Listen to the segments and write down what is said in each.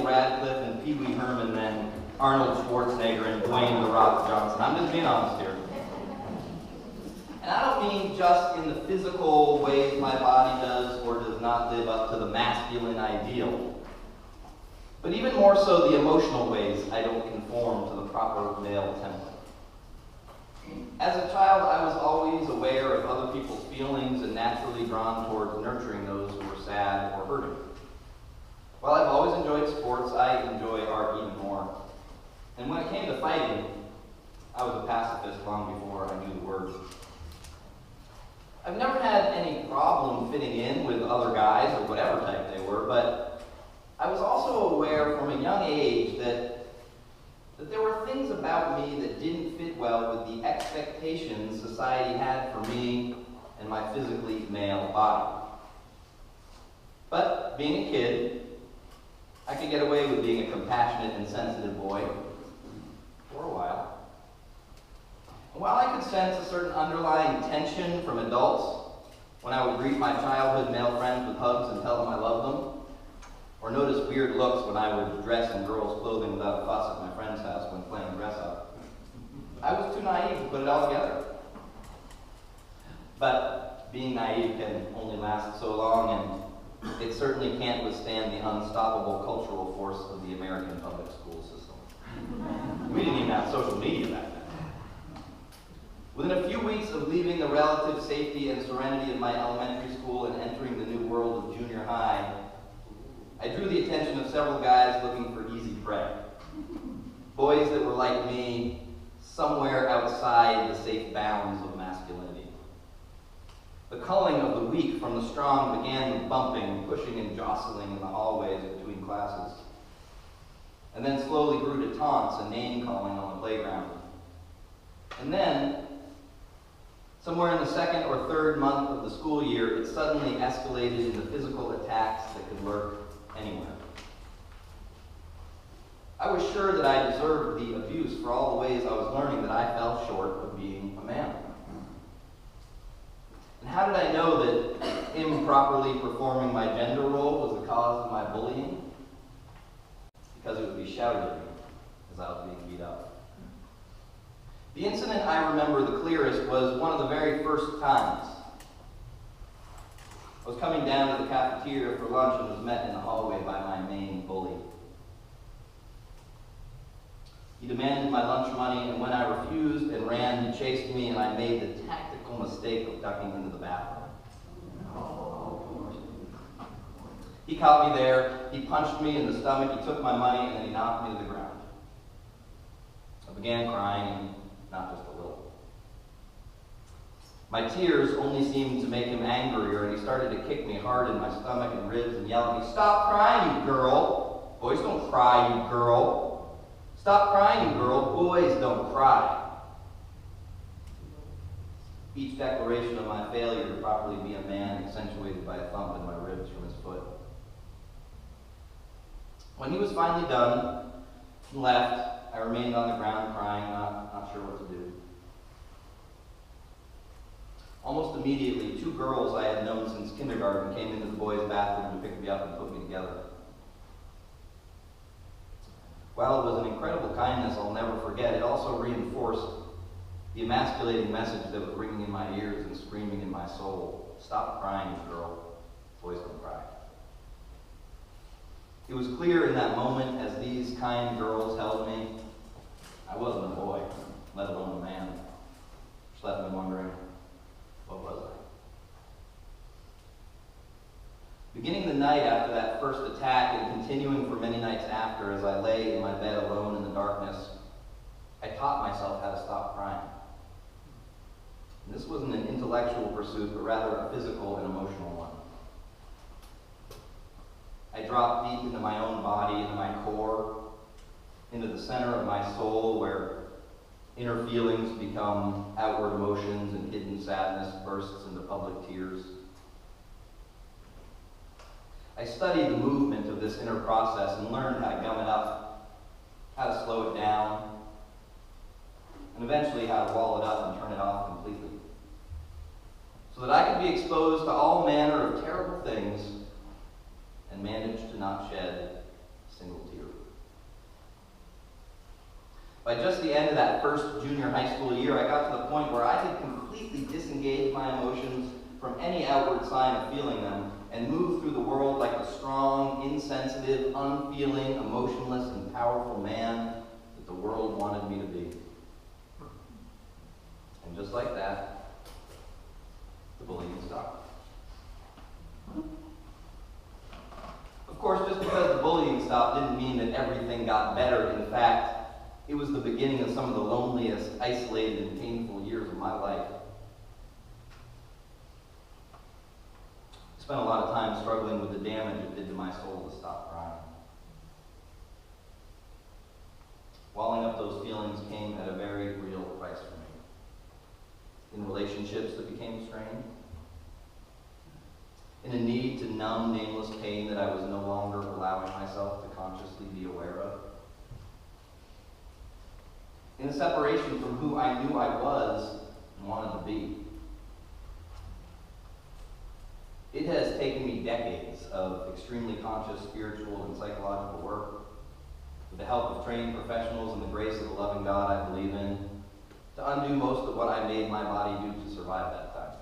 Radcliffe and Pee Wee Herman than Arnold Schwarzenegger and Dwayne "The Rock" Johnson. I'm just being honest here. And I don't mean just in the physical ways my body does or does not live up to the masculine ideal, but even more so the emotional ways I don't conform to the proper male template. As a child, I was always aware of other people's feelings and naturally drawn towards nurturing those who were sad or hurting. While I've always enjoyed sports, I enjoy art even more. And when it came to fighting, I was a pacifist long before I knew the word. I've never had any problem fitting in with other guys or whatever type they were, but I was also aware from a young age that there were things about me that didn't fit well with the expectations society had for me and my physically male body. But being a kid, I could get away with being a compassionate and sensitive boy for a while. And while I could sense a certain underlying tension from adults when I would greet my childhood male friends with hugs and tell them I loved them, or notice weird looks when I would dress in girls' clothing without a fuss at my friend's house when playing dress-up, I was too naive to put it all together. But being naive can only last so long, and it certainly can't withstand the unstoppable cultural force of the American public school system. We didn't even have social media back then. Within a few weeks of leaving the relative safety and serenity of my elementary school and entering the new world of junior high, I drew the attention of several guys looking for easy prey. Boys that were like me, somewhere outside the safe bounds of masculinity. The culling of the weak from the strong began with bumping, pushing, and jostling in the hallways between classes, and then slowly grew to taunts and name-calling on the playground. And then, somewhere in the second or third month of the school year, it suddenly escalated into physical attacks that could lurk anywhere. I was sure that I deserved the abuse for all the ways I was learning that I fell short of being a man. And how did I know that improperly performing my gender role was the cause of my bullying? Because it would be shouted at me as I was being beat up. The incident I remember the clearest was one of the very first times. I was coming down to the cafeteria for lunch and was met in the hallway by my main bully. He demanded my lunch money, and when I refused and ran, he chased me, and I made the tactical mistake of ducking into the bathroom. He caught me there, he punched me in the stomach, he took my money, and then he knocked me to the ground. I began crying, and not just a little. My tears only seemed to make him angrier, and he started to kick me hard in my stomach and ribs and yell at me, "Stop crying, you girl! Boys don't cry, you girl! Stop crying, you girl! Boys don't cry!" Each declaration of my failure to properly be a man accentuated by a thump in my ribs from his foot. When he was finally done and left, I remained on the ground crying, not sure what to do. Almost immediately, two girls I had known since kindergarten came into the boys' bathroom to pick me up and put me together. While it was an incredible kindness I'll never forget, it also reinforced the emasculating message that was ringing in my ears and screaming in my soul. Stop crying, girl. Boys don't cry. It was clear in that moment, as these kind girls held me, I wasn't a boy, let alone a man. Which left me wondering, what was I? Beginning the night after that first attack and continuing for many nights after, as I lay in my bed alone in the darkness, I taught myself how to stop crying. And this wasn't an intellectual pursuit, but rather a physical and emotional one. I dropped deep into my own body, into my core, into the center of my soul, where inner feelings become outward emotions and hidden sadness bursts into public tears. I studied the movement of this inner process and learned how to gum it up, how to slow it down, and eventually how to wall it up and turn it off completely, so that I could be exposed to all manner of terrible things and manage to not shed a single tear. By just the end of that first junior high school year, I got to the point where I could completely disengage my emotions from any outward sign of feeling them and move through the world like a strong, insensitive, unfeeling, emotionless, and powerful man that the world wanted me to be. And just like that, the bullying stopped. Of course, just because the bullying stopped didn't mean that everything got better. In fact, it was the beginning of some of the loneliest, isolated, and painful years of my life. I spent a lot of time struggling with the damage it did to my soul to stop crying. Walling up those feelings came at a very real price for me. In relationships that became strained, in a need to numb nameless pain that I was no longer allowing myself to consciously be aware of, in a separation from who I knew I was and wanted to be. It has taken me decades of extremely conscious spiritual and psychological work, with the help of trained professionals and the grace of the loving God I believe in, to undo most of what I made my body do to survive that time.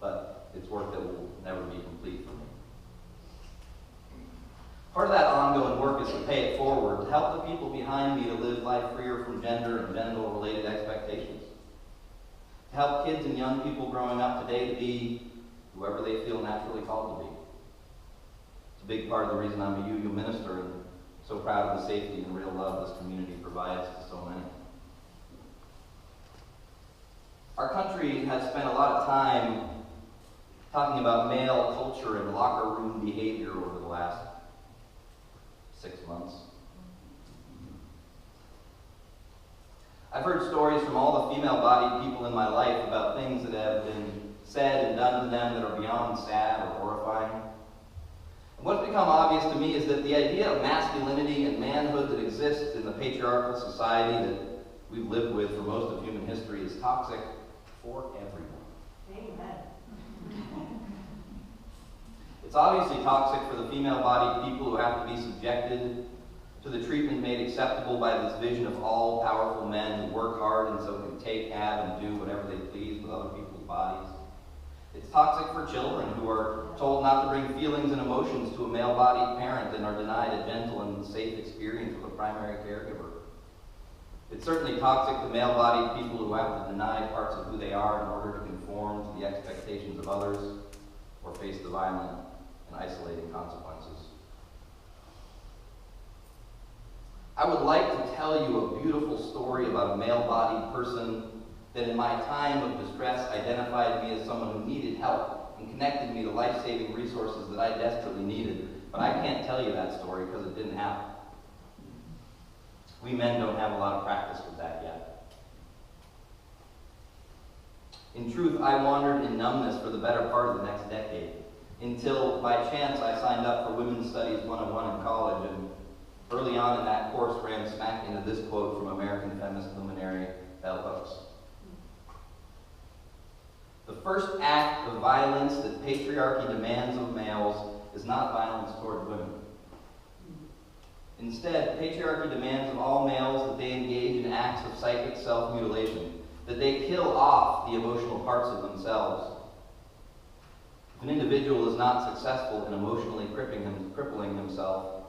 But it's work that will never be complete for me. Part of that ongoing work is to pay it forward, to help the people behind me to live life freer from gender and genital-related expectations. To help kids and young people growing up today to be whoever they feel naturally called to be. It's a big part of the reason I'm a UU minister and so proud of the safety and real love this community provides to so many. Our country has spent a lot of time talking about male culture and locker room behavior over the last 6 months. I've heard stories from all the female-bodied people in my life about things that have been said and done to them that are beyond sad or horrifying. And what's become obvious to me is that the idea of masculinity and manhood that exists in the patriarchal society that we've lived with for most of human history is toxic for everyone. Amen. It's obviously toxic for the female-bodied people who have to be subjected to the treatment made acceptable by this vision of all powerful men who work hard and so can take, have, and do whatever they please with other people's bodies. It's toxic for children who are told not to bring feelings and emotions to a male-bodied parent and are denied a gentle and safe experience with a primary caregiver. It's certainly toxic to male-bodied people who have to deny parts of who they are in order to conform to the expectations of others or face the violent and isolating consequences. I would like to tell you a beautiful story about a male-bodied person that in my time of distress identified me as someone who needed help and connected me to life-saving resources that I desperately needed. But I can't tell you that story because it didn't happen. We men don't have a lot of practice with that yet. In truth, I wandered in numbness for the better part of the next decade, until by chance I signed up for Women's Studies 101 in college, and early on in that course ran smack into this quote from American feminist luminary Bell Hooks. The first act of violence that patriarchy demands of males is not violence toward women. Instead, patriarchy demands of all males that they engage in acts of psychic self-mutilation, that they kill off the emotional parts of themselves. If an individual is not successful in emotionally crippling himself,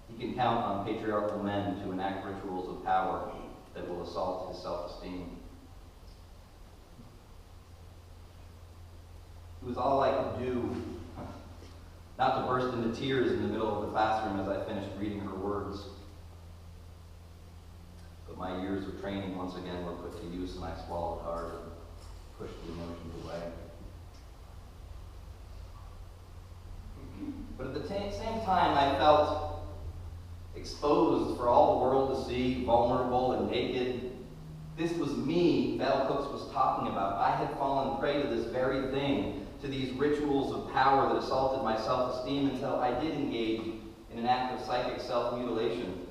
he can count on patriarchal men to enact rituals of power that will assault his self-esteem. It was all I could do not to burst into tears in the middle of the classroom as I finished reading her words. But my years of training once again were put to use, and I swallowed hard and pushed the emotions away. But at the same time, I felt exposed for all the world to see, vulnerable and naked. This was me Bell Hooks was talking about. I had fallen prey to this very thing, to these rituals of power that assaulted my self-esteem until I did engage in an act of psychic self-mutilation.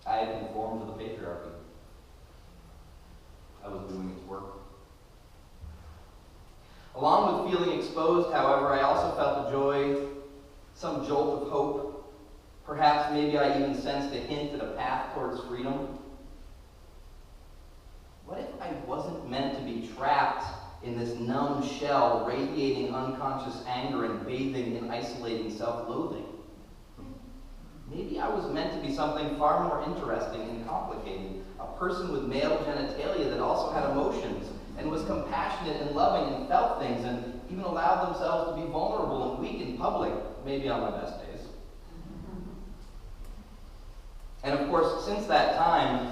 I had conformed to the patriarchy. I was doing its work. Along with feeling exposed, however, I also felt a joy, some jolt of hope, perhaps Perhaps maybe I even sensed a hint at a path towards freedom. What if I wasn't meant to be trapped in this numb shell, radiating unconscious anger and bathing in isolating self-loathing? Maybe I was meant to be something far more interesting and complicated, a person with male genitalia that also had emotions and was compassionate and loving and felt things and even allowed themselves to be vulnerable and weak in public, maybe on my best days. And of course, since that time,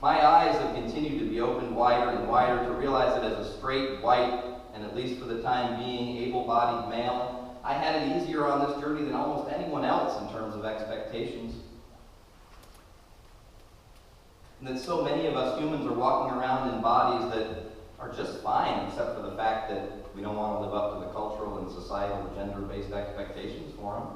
my eyes have continued to be opened wider and wider to realize that as a straight, white, and at least for the time being, able-bodied male, I had it easier on this journey than almost anyone else in terms of expectations. And that so many of us humans are walking around in bodies that are just fine, except for the fact that we don't want to live up to the cultural and societal gender-based expectations for them.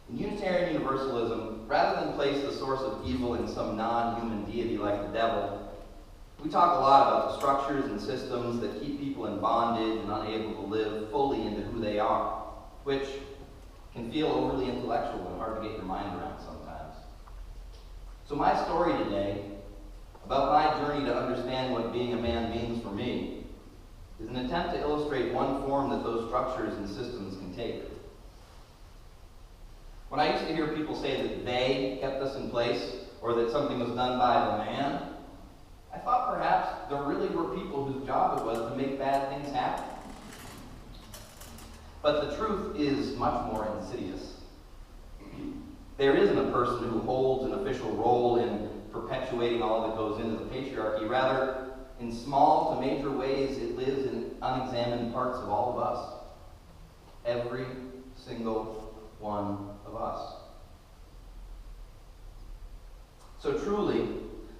In Unitarian Universalism, rather than place the source of evil in some non-human deity like the devil, we talk a lot about the structures and systems that keep people in bondage and unable to live fully into who they are, which can feel overly intellectual and hard to get your mind around sometimes. So my story today, about my journey to understand what being a man means for me, is an attempt to illustrate one form that those structures and systems can take. When I used to hear people say that they kept us in place, or that something was done by the man, I thought perhaps there really were people whose job it was to make bad things happen. But the truth is much more insidious. There isn't a person who holds an official role in perpetuating all that goes into the patriarchy. Rather, in small to major ways, it lives in unexamined parts of all of us. Every single one of us. So truly,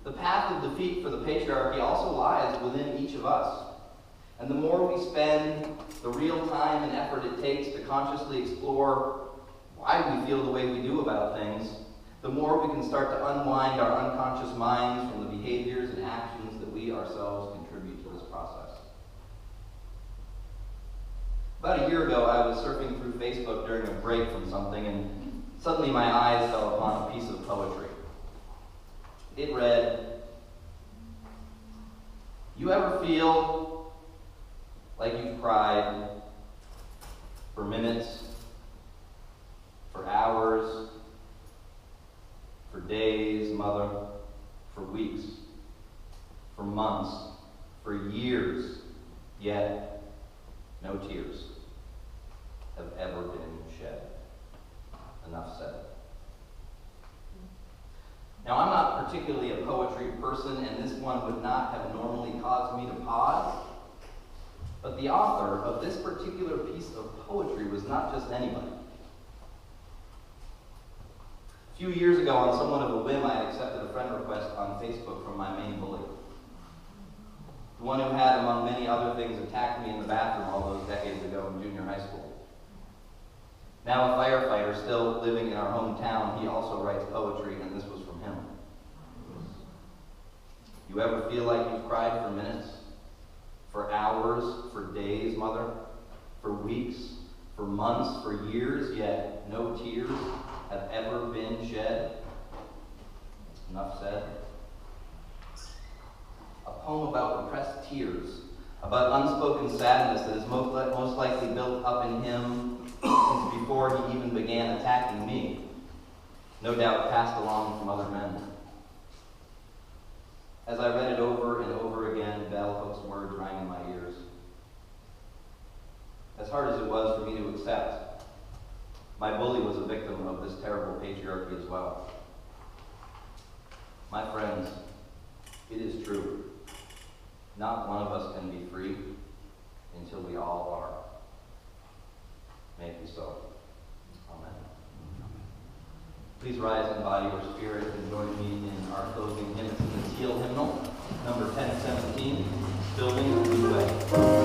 the path of defeat for the patriarchy also lies within each of us. And the more we spend the real time and effort it takes to consciously explore why we feel the way we do about things, the more we can start to unwind our unconscious minds from the behaviors and actions that we ourselves contribute to this process. About a year ago, I was surfing through Facebook during a break from something, and suddenly my eyes fell upon a piece of poetry. It read, "You ever feel like you've cried for minutes, for hours, for days, mother, for weeks, for months, for years, yet no tears have ever been shed?" Enough said. Now, I'm not particularly a poetry person, and this one would not have normally caused me to pause, but the author of this particular piece of poetry was not just anybody. A few years ago, on somewhat of a whim, I had accepted a friend request on Facebook from my main bully. The one who had, among many other things, attacked me in the bathroom all those decades ago in junior high school. Now a firefighter still living in our hometown, he also writes poetry, and this was from him. "You ever feel like you've cried for minutes, for hours, for days, mother, for weeks, for months, for years, yet no tears have ever been shed?" Enough said. A poem about repressed tears, about unspoken sadness that is most likely built up in him since before he even began attacking me, no doubt passed along from other men. As I read it over and over again, bell hooks words rang in my ears. As hard as it was for me to accept, my bully was a victim of this terrible patriarchy as well. My friends, it is true. Not one of us can be free until we all are. May it be so. Amen. Please rise in body or spirit and join me in our closing hymn. It's in the Teal hymnal, number 1017, Building a New Way.